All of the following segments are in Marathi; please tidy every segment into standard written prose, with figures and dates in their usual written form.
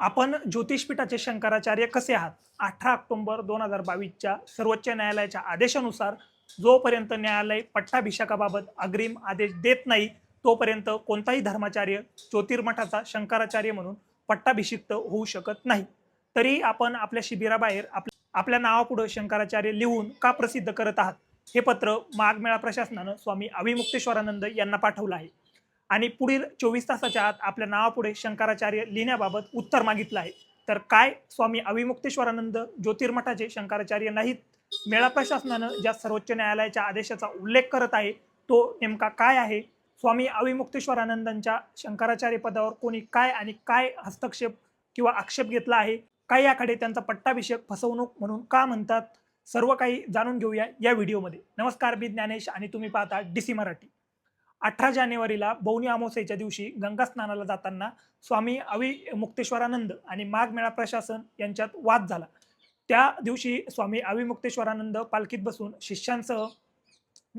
आपण ज्योतिषपीठाचे शंकराचार्य कसे आहात? 18 ऑक्टोबर 2022च्या सर्वोच्च न्यायालयाच्या आदेशानुसार जोपर्यंत न्यायालय पट्टाभिषेकाबाबत अग्रिम आदेश देत नाही, तोपर्यंत कोणताही धर्माचार्य ज्योतिर्मठाचा शंकराचार्य म्हणून पट्टाभिषिक्त होऊ शकत नाही. तरी आपण आपल्या शिबिराबाहेर आपल्या नावापुढे शंकराचार्य लिहून का प्रसिद्ध करत आहात? हे पत्र माघमेळा प्रशासनानं स्वामी अविमुक्तेश्वरानंद यांना पाठवलं आहे आणि पुढील 24 तासाच्या आत आपल्या नावापुढे शंकराचार्य लिहिण्याबाबत उत्तर मागितलं आहे. तर काय स्वामी अविमुक्तेश्वरानंद ज्योतिर्मठाचे शंकराचार्य नाहीत? मेळा प्रशासनानं ज्या सर्वोच्च न्यायालयाच्या आदेशाचा उल्लेख करत आहे तो नेमका काय आहे? स्वामी अविमुक्तेश्वरानंदांच्या शंकराचार्य पदावर कोणी काय आणि काय हस्तक्षेप किंवा आक्षेप घेतला आहे? काय याकडे त्यांचा पट्टाभिषेक फसवणूक म्हणून का म्हणतात? सर्व काही जाणून घेऊया या व्हिडिओमध्ये. नमस्कार, मी ज्ञानेश आणि तुम्ही पाहता डीसी मराठी. 18 जानेवारीला बौनी अमावस्येच्या दिवशी गंगा स्नानाला जाताना स्वामी अविमुक्तेश्वरानंद आणि माघमेळा प्रशासन यांच्यात वाद झाला. त्या दिवशी स्वामी अविमुक्तेश्वरानंद पालखीत बसून शिष्यांसह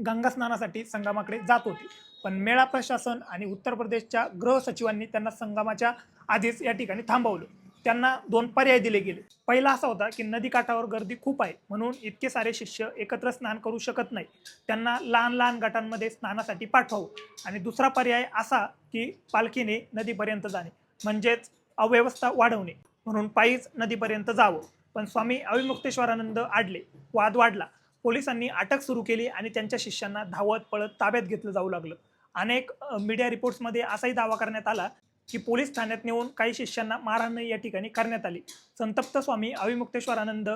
गंगा स्नानासाठी संगमाकडे जात होते. पण मेळा प्रशासन आणि उत्तर प्रदेशच्या गृह सचिवांनी त्यांना संगमाच्या आधीच या ठिकाणी थांबवलं. त्यांना 2 पर्याय दिले गेले. पहिला असा होता की नदीकाठावर गर्दी खूप आहे म्हणून इतके सारे शिष्य एकत्र स्नान करू शकत नाही, त्यांना लहान लहान गटांमध्ये स्नानासाठी पाठवावं. आणि दुसरा पर्याय असा की पालखीने नदीपर्यंत जाणे म्हणजेच अव्यवस्था वाढवणे म्हणून पायीच नदीपर्यंत जावं. पण स्वामी अविमुक्तेश्वरानंद आडले. वाद वाढला. पोलिसांनी अटक सुरू केली आणि त्यांच्या शिष्यांना धावत पळत ताब्यात घेतलं जाऊ लागलं. अनेक मीडिया रिपोर्ट्समध्ये असाही दावा करण्यात आला की पोलीस ठाण्यात नेऊन काही शिष्यांना मारहाण या ठिकाणी करण्यात आली. संतप्त स्वामी अविमुक्तेश्वरानंद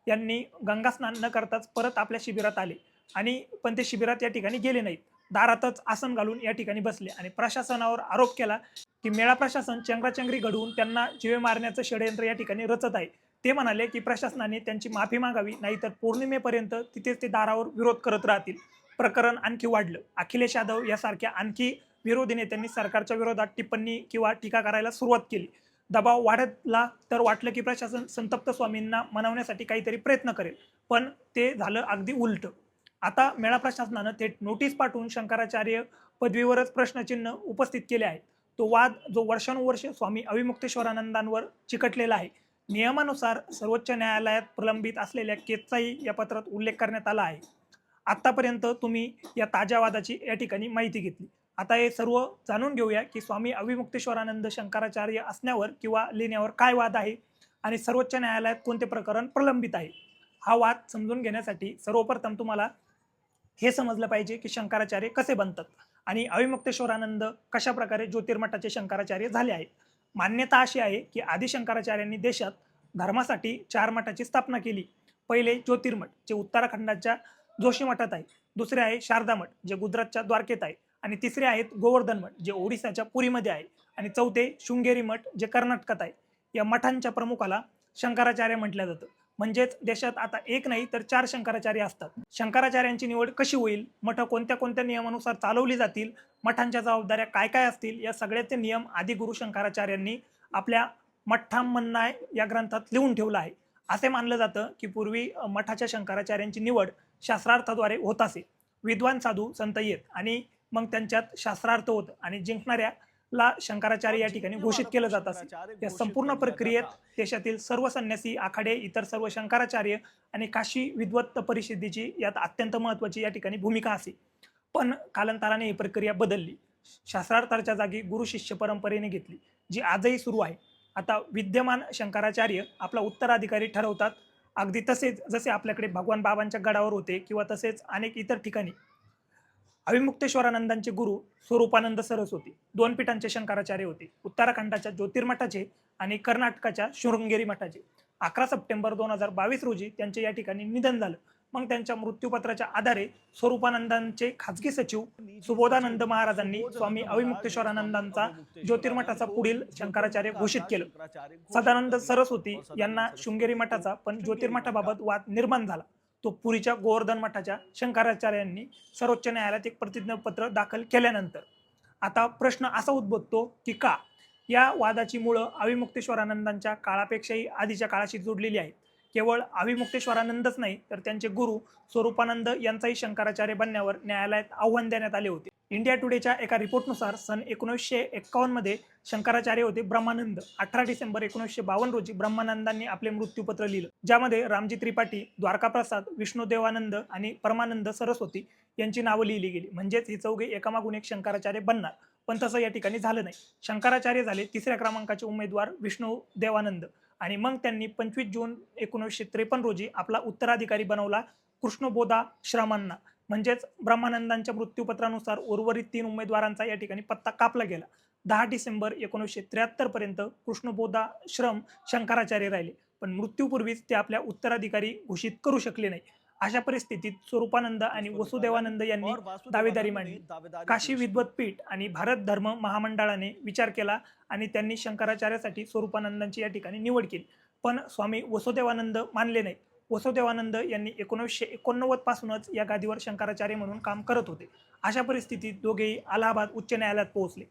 यांनी गंगा स्नान न करताच परत आपल्या शिबिरात आले आणि पण ते शिबिरात या ठिकाणी गेले नाहीत. दारातच आसन घालून या ठिकाणी बसले आणि प्रशासनावर आरोप केला की मेळा प्रशासन चंगराचंगरी घडवून त्यांना जीवे मारण्याचं षडयंत्र या ठिकाणी रचत आहे. ते म्हणाले की प्रशासनाने त्यांची माफी मागावी, नाहीतर पौर्णिमेपर्यंत तिथेच ते दारावर विरोध करत राहतील. प्रकरण आणखी वाढलं. अखिलेश यादव यासारख्या आणखी विरोधी नेत्यांनी सरकारच्या विरोधात टिप्पणी किंवा टीका करायला सुरुवात केली. दबाव वाढला तर वाटलं की प्रशासन संतप्त स्वामींना मनवण्यासाठी काहीतरी प्रयत्न करेल, पण ते झालं अगदी उलट. आता मेळा प्रशासनानं थेट नोटीस पाठवून शंकराचार्य पदवीवरच प्रश्नचिन्ह उपस्थित केले आहे. तो वाद जो वर्षानुवर्ष स्वामी अविमुक्तेश्वरानंदांवर चिकटलेला आहे. नियमानुसार सर्वोच्च न्यायालयात प्रलंबित असलेल्या केसचाही या पत्रात उल्लेख करण्यात आला आहे. आतापर्यंत तुम्ही या ताज्या वादाची या ठिकाणी माहिती घेतली. आता हे सर्व जाणून घेऊया की स्वामी अविमुक्तेश्वरानंद शंकराचार्य असण्यावर किंवा लिहिण्यावर काय वाद आहे आणि सर्वोच्च न्यायालयात कोणते प्रकरण प्रलंबित आहे. हा वाद समजून घेण्यासाठी सर्वप्रथम तुम्हाला हे समजलं पाहिजे की शंकराचार्य कसे बनतात आणि अविमुक्तेश्वरानंद कशा प्रकारे ज्योतिर्मठाचे शंकराचार्य झाले आहेत. मान्यता अशी आहे की आदि शंकराचार्यांनी देशात धर्मासाठी 4 मठाची स्थापना केली. पहिले ज्योतिर्मठ जे उत्तराखंडाच्या जोशी मठात आहे, दुसरे आहे शारदा मठ जे गुजरातच्या द्वारकेत आहे आणि तिसरे आहेत गोवर्धन मठ जे ओडिसाच्या पुरीमध्ये आहे आणि चौथे शृंगेरी मठ जे कर्नाटकात आहे. या मठांच्या प्रमुखाला शंकराचार्य म्हटलं जातं. म्हणजेच देशात आता एक नाही तर 4 शंकराचार्य असतात. शंकराचार्यांची निवड कशी होईल, मठ कोणत्या कोणत्या नियमानुसार चालवली जातील, मठांच्या जबाबदाऱ्या काय काय असतील, या सगळ्याचे नियम आदि गुरु शंकराचार्यांनी आपल्या मठ्ठामन्नाय या ग्रंथात लिहून ठेवलं आहे. असे मानलं जातं की पूर्वी मठाच्या शंकराचार्यांची निवड शास्त्रार्थाद्वारे होत असे. विद्वान साधू संत येत आणि मग त्यांच्यात शास्त्रार्थ होत आणि जिंकणाऱ्याला शंकराचार्य या ठिकाणी घोषित केलं जात असे. या संपूर्ण प्रक्रियेत देशातील सर्व संन्यासी, आखाडे, इतर सर्व शंकराचार्य आणि काशी विद्वत परिषदेची यात अत्यंत महत्त्वाची या ठिकाणी भूमिका असे. पण कालांतराने ही प्रक्रिया बदलली. शास्त्रार्थाच्या जागी गुरु शिष्य परंपरेने घेतली, जी आजही सुरू आहे. आता विद्यमान शंकराचार्य आपला उत्तराधिकारी ठरवतात, अगदी तसेच जसे आपल्याकडे भगवान बाबांच्या गडावर होते किंवा तसेच अनेक इतर ठिकाणी. अविमुक्तेश्वरानंदांचे गुरु स्वरूपानंद सरस्वती 2 पीठांचे शंकराचार्य होते, उत्तराखंडाच्या ज्योतिर्मठाचे आणि कर्नाटकाच्या शृंगेरी मठाचे. 11 सप्टेंबर 2022 रोजी त्यांचे या ठिकाणी निधन झालं. मग त्यांच्या मृत्यूपत्राच्या आधारे स्वरूपानंदांचे खाजगी सचिव सुबोधानंद महाराजांनी स्वामी अविमुक्तेश्वरानंदांचा ज्योतिर्मठाचा पुढील शंकराचार्य घोषित केलं. सदानंद सरस्वती यांना शृंगेरी मठाचा पण ज्योतिर्मठाबाबत वाद निर्माण झाला. तो पुरीच्या गोवर्धन मठाच्या शंकराचार्यांनी सर्वोच्च न्यायालयात एक प्रतिज्ञापत्र दाखल केल्यानंतर आता प्रश्न असा उद्भवतो की का या वादाची मुळं अविमुक्तेश्वरानंदांच्या काळापेक्षाही आधीच्या काळाशी जोडलेली आहेत केवळ अविमुक्तेश्वरानंदच नाही तर त्यांचे गुरु स्वरूपानंद यांचाही शंकराचार्य बनण्यावर न्यायालयात आव्हान देण्यात आले होते. इंडिया टुडेच्या एका रिपोर्टनुसार सन 1951 मध्ये शंकराचार्य होते ब्रह्मानंद. 18 डिसेंबर 1952 रोजी ब्रह्मानंदांनी आपले मृत्यूपत्र लिहिलं, ज्यामध्ये रामजी त्रिपाठी, द्वारकाप्रसाद, विष्णुदेवानंद आणि परमानंद सरस्वती यांची नावं लिहिली गेली. म्हणजेच हे चौघे एकामागून एक शंकराचार्य बनणार. पण तसं या ठिकाणी झालं नाही. शंकराचार्य झाले तिसऱ्या क्रमांकाचे उमेदवार विष्णुदेवानंद आणि मग त्यांनी 25 जून 1953 रोजी आपला उत्तराधिकारी बनवला कृष्णबोधाश्रमांना. म्हणजेच ब्रह्मानंदांच्या मृत्यूपत्रानुसार उर्वरित 3 उमेदवारांचा या ठिकाणी पत्ता कापला गेला. 10 डिसेंबर 1973 पर्यंत कृष्णबोधाश्रम शंकराचार्य राहिले, पण मृत्यूपूर्वीच ते आपल्या उत्तराधिकारी घोषित करू शकले नाही. अशा परिस्थितीत स्वरूपानंद आणि वसुदेवानंद यांनी दावेदारी मांडली. काशी विद्वत पीठ आणि भारत धर्म महामंडळाने विचार केला आणि त्यांनी शंकराचार्यासाठी स्वरूपानंदांची या ठिकाणी निवड केली. पण स्वामी वसुदेवानंद मानले नाही. वसुदेवानंद यांनी 1989 पासूनच या गादीवर शंकराचार्य म्हणून काम करत होते. अशा परिस्थितीत दोघेही अलाहाबाद उच्च न्यायालयात पोहोचले.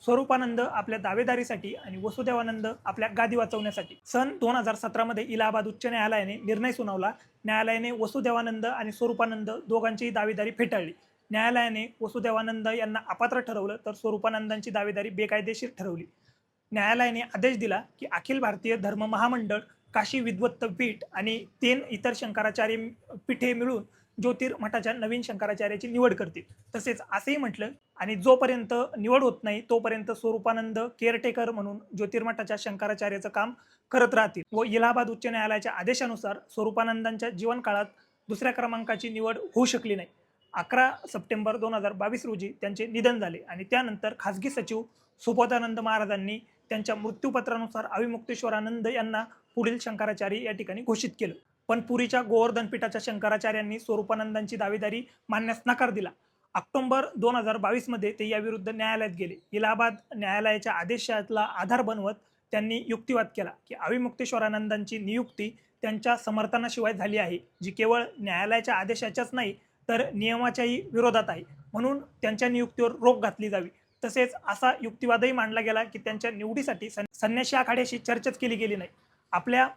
स्वरूपानंद आपल्या दावेदारीसाठी आणि वसुदेवानंद आपल्या गादी वाचवण्यासाठी. सन 2017 मध्ये इलाहाबाद उच्च न्यायालयाने निर्णय सुनावला. न्यायालयाने वसुदेवानंद आणि स्वरूपानंद दोघांचीही दावेदारी फेटाळली. न्यायालयाने वसुदेवानंद यांना अपात्र ठरवलं तर स्वरूपानंदांची दावेदारी बेकायदेशीर ठरवली. न्यायालयाने आदेश दिला की अखिल भारतीय धर्म महामंडळ, काशी विद्वत पीठ आणि 3 इतर शंकराचार्य पीठे मिळून ज्योतिर्मठाच्या नवीन शंकराचार्याची निवड करतील. तसेच असेही म्हटलं आणि जोपर्यंत निवड होत नाही तोपर्यंत स्वरूपानंद केअरटेकर म्हणून ज्योतिर्मठाच्या शंकराचार्याचं काम करत राहतील. व इलाहाबाद उच्च न्यायालयाच्या आदेशानुसार स्वरूपानंदांच्या जीवनकाळात दुसऱ्या क्रमांकाची निवड होऊ शकली नाही. 11 सप्टेंबर 2022 रोजी त्यांचे निधन झाले आणि त्यानंतर खासगी सचिव सुबोधानंद महाराजांनी त्यांच्या मृत्यूपत्रानुसार अविमुक्तेश्वरानंद यांना पुढील शंकराचार्य या ठिकाणी घोषित केलं. पण पुरीच्या गोवर्धन पीठाच्या शंकराचार्यांनी स्वरूपानंदांची दावेदारी मानण्यास नकार दिला. ऑक्टोबर 2022 मध्ये ते याविरुद्ध न्यायालयात गेले. इलाहाबाद न्यायालयाच्या आदेशाला आधार बनवत त्यांनी युक्तिवाद केला की अविमुक्तेश्वरानंदांची नियुक्ती त्यांच्या समर्थनाशिवाय झाली आहे, जी केवळ न्यायालयाच्या आदेशाच्याच नाही तर नियमाच्याही विरोधात आहे. म्हणून त्यांच्या नियुक्तीवर रोक घातली जावी. तसेच असा युक्तिवादही मांडला गेला की त्यांच्या निवडीसाठी संन्यासी आखाड्याशी चर्चाच केली गेली नाही. आपल्या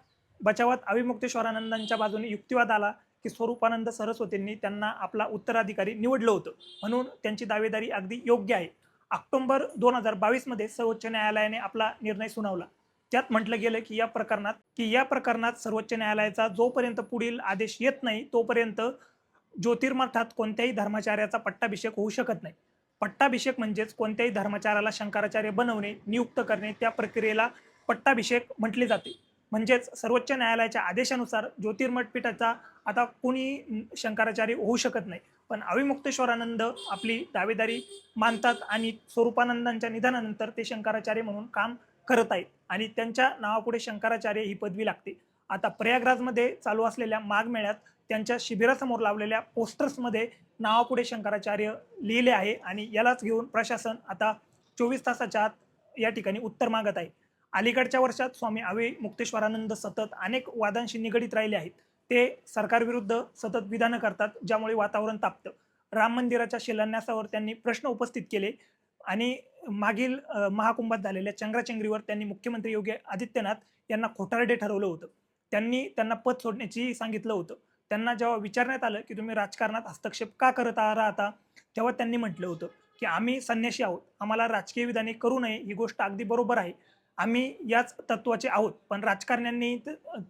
बचावात अविमुक्तेश्वरानंदांच्या बाजूने युक्तिवाद आला की स्वरूपानंद सरस्वतींनी त्यांना आपला उत्तराधिकारी निवडलं होतं, म्हणून त्यांची दावेदारी अगदी योग्य आहे. ऑक्टोबर 2022 मध्ये सर्वोच्च न्यायालयाने आपला निर्णय सुनावला. त्यात म्हटलं गेलं की या प्रकरणात सर्वोच्च न्यायालयाचा जोपर्यंत पुढील आदेश येत नाही तोपर्यंत ज्योतिर्मठात कोणत्याही धर्माचार्याचा पट्टाभिषेक होऊ शकत नाही. पट्टाभिषेक म्हणजेच कोणत्याही धर्माचार्याला शंकराचार्य बनवणे, नियुक्त करणे, त्या प्रक्रियेला पट्टाभिषेक म्हटले जाते. म्हणजेच सर्वोच्च न्यायालयाच्या आदेशानुसार ज्योतिर्मठ पीठाचा आता कोणी शंकराचार्य होऊ शकत नाही. पण अविमुक्तेश्वरानंद आपली दावेदारी मानतात आणि स्वरूपानंदांच्या निधनानंतर ते शंकराचार्य म्हणून काम करत आहेत आणि त्यांच्या नावापुढे शंकराचार्य ही पदवी लागते. आता प्रयागराजमध्ये चालू असलेल्या माघ मेळ्यात त्यांच्या शिबिरासमोर लावलेल्या पोस्टर्समध्ये नावापुढे शंकराचार्य लिहिले आहे आणि यालाच घेऊन प्रशासन आता 24 तासाच्या आत या ठिकाणी उत्तर मागत आहे. अलीकडच्या वर्षात स्वामी अविमुक्तेश्वरानंद सतत अनेक वादांशी निगडीत राहिले आहेत. ते सरकारविरुद्ध सतत विधानं करतात, ज्यामुळे वातावरण तापतं. राम मंदिराच्या शिलान्यासावर त्यांनी प्रश्न उपस्थित केले आणि मागील महाकुंभात झालेल्या चंगराचंगरीवर त्यांनी मुख्यमंत्री योगी आदित्यनाथ यांना खोटारडे ठरवलं होतं. त्यांना पद सोडण्याची सांगितलं होतं. त्यांना जेव्हा विचारण्यात आलं की तुम्ही राजकारणात हस्तक्षेप का करत राहता, तेव्हा त्यांनी म्हटलं होतं की आम्ही संन्यासी आहोत, आम्हाला राजकीय विधाने करू नये, ही गोष्ट अगदी बरोबर आहे, आम्ही याच तत्वाचे आहोत, पण राजकारण्यांनी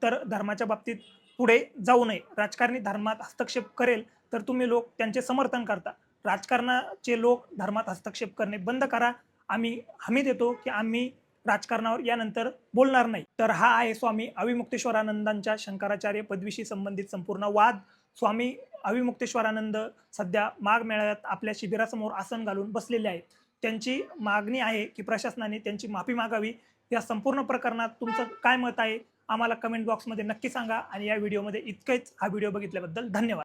तर धर्माच्या बाबतीत पुढे जाऊ नये. राजकारणी धर्मात हस्तक्षेप करेल तर तुम्ही लोक त्यांचे समर्थन करता. राजकारणाचे लोक धर्मात हस्तक्षेप करणे बंद करा. आम्ही हमी देतो की आम्ही राजकारणावर यानंतर बोलणार नाही. तर हा आहे स्वामी अविमुक्तेश्वरानंदांच्या शंकराचार्य पदवीशी संबंधित संपूर्ण वाद. स्वामी अविमुक्तेश्वरानंद सध्या माघ मेळाव्यात आपल्या शिबिरासमोर आसन घालून बसलेले आहेत. त्यांची मागणी आहे की प्रशासनाने त्यांची माफी मागावी. या संपूर्ण प्रकरणात तुमचं काय मत आहे आम्हाला कमेंट बॉक्समध्ये नक्की सांगा आणि या व्हिडिओमध्ये इतकंच. हा व्हिडिओ बघितल्याबद्दल धन्यवाद.